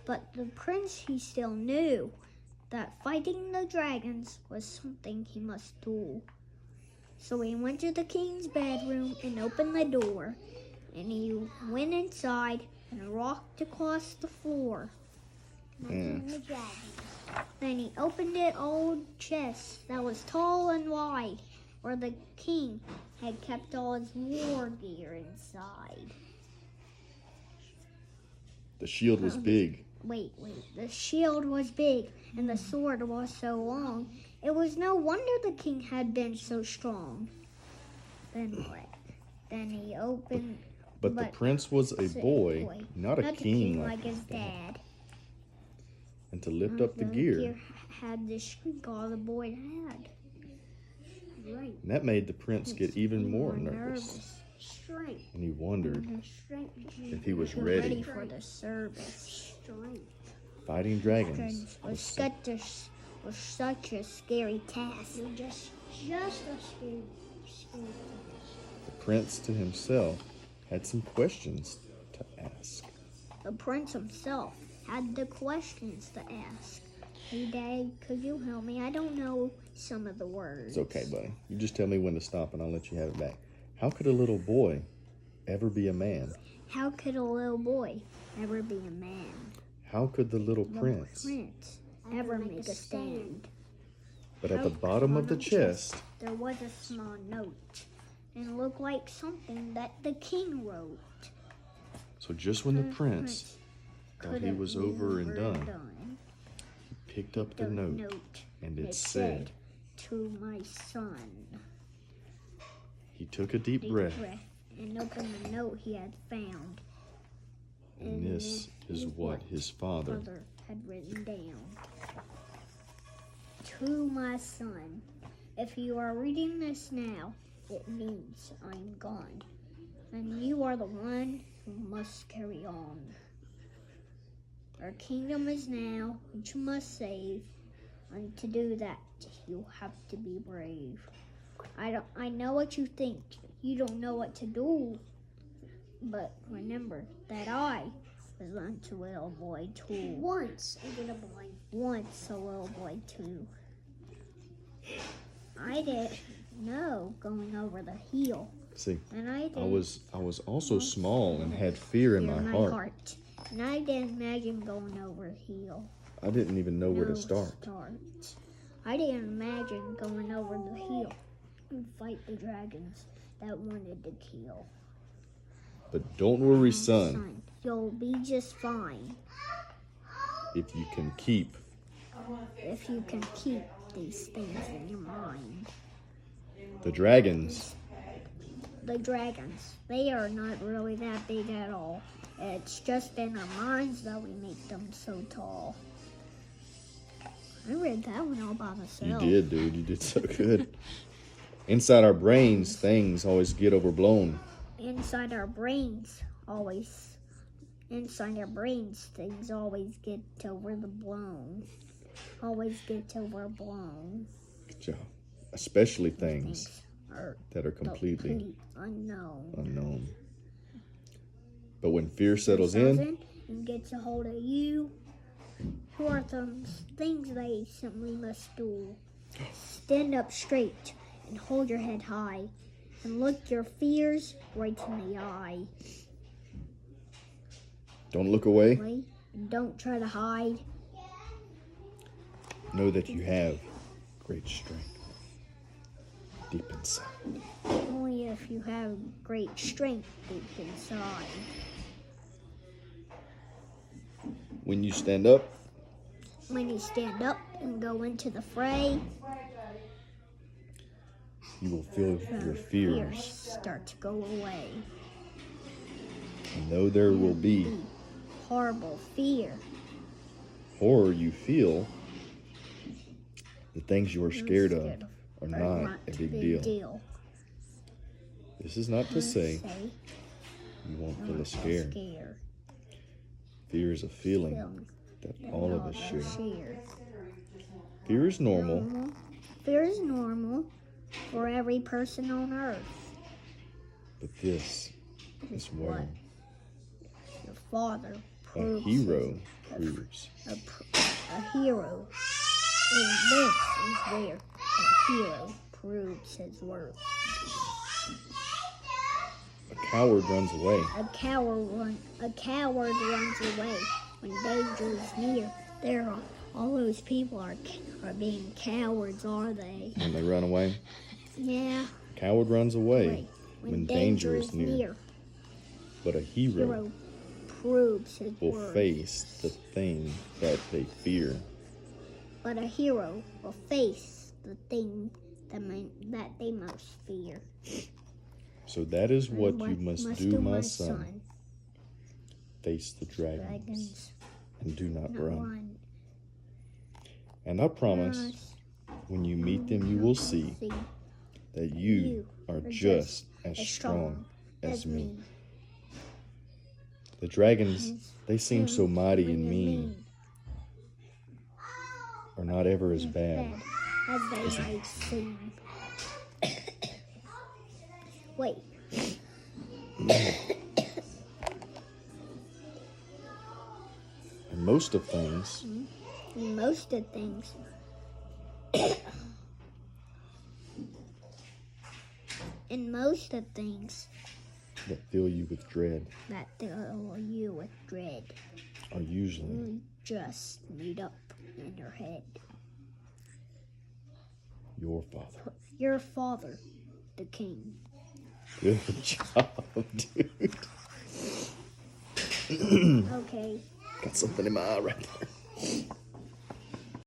But the prince, he still knew that fighting the dragons was something he must do. So he went to the king's bedroom and opened the door, and he went inside and rocked across the floor. Yeah. Then he opened an old chest that was tall and wide, where the king had kept all his war gear inside. The shield was big. Wait. The shield was big, and the sword was so long. It was no wonder the king had been so strong. Then what? Then he opened... But the prince was a boy, not a king like his dad. And to lift up the gear had the strength all the boy had. Right. And that made the prince get even more nervous. Strength. And he wondered if he was ready for the service. Fighting dragons was such a scary task. Just a scary task. The prince to himself had some questions to ask. The prince himself had the questions to ask. Hey, Dad, could you help me? I don't know some of the words. It's okay, buddy. You just tell me when to stop and I'll let you have it back. How could a little boy ever be a man? How could a little boy ever be a man? How could the little prince ever make a stand? But at the bottom of the chest, there was a small note, and it looked like something that the king wrote. So just when the prince thought he was over and done, he picked up the note, and it said, "To my son." He took a deep breath and opened the note he had found. And this is what his father had written down. To my son, if you are reading this now, it means I'm gone. And you are the one who must carry on. Our kingdom is now, which you must save. And to do that, you have to be brave. I know what you think. You don't know what to do. But remember that I was once a little boy too. Once a little boy too. I didn't know going over the hill. See, and I was also small and had fear in my heart. And I didn't imagine going over a hill. I didn't even know where to start. I didn't imagine going over the hill and fight the dragons that wanted to kill. But don't worry, son. You'll be just fine. If you can keep these things in your mind. The dragons, they are not really that big at all. It's just in our minds that we make them so tall. I read that one all by myself. You did, dude. You did so good. Inside our brains, things always get overblown. Inside our brains, things always get overblown. Good job. Especially things that are completely unknown. But when fear settles in and gets a hold of you, who are those things they simply must do? Stand up straight and hold your head high and look your fears right in the eye. Don't look away. Don't try to hide. Know that you have great strength deep inside. Only if you have great strength deep inside. When you stand up and go into the fray, you will feel your fears start to go away. And though there will be horrible horror you feel, the things you are scared of are not a big deal. This is not to say you won't feel a scare. Fear is a feeling that all of us share. Fear is normal. Fear is normal for every person on earth. But this is what your Father A hero proves. A hero. And this is where a hero proves his worth. A coward runs away. A coward runs away when danger is near. All those people are being cowards, are they? When they run away. Yeah. Coward runs away when danger is near. But a hero proves his will worth. face the thing that they fear. But a hero will face the thing that they most fear. So that is what you must do, my son. Face the dragons and do not run. And I promise, when you meet them, you will see that you are just as strong as me. The dragons, they seem so mighty and mean, are not ever as bad as they might seem. Wait. And most of things that fill you with dread are usually just made up in your head. Your father, the king. Good job, dude. Okay. Got something in my eye right there.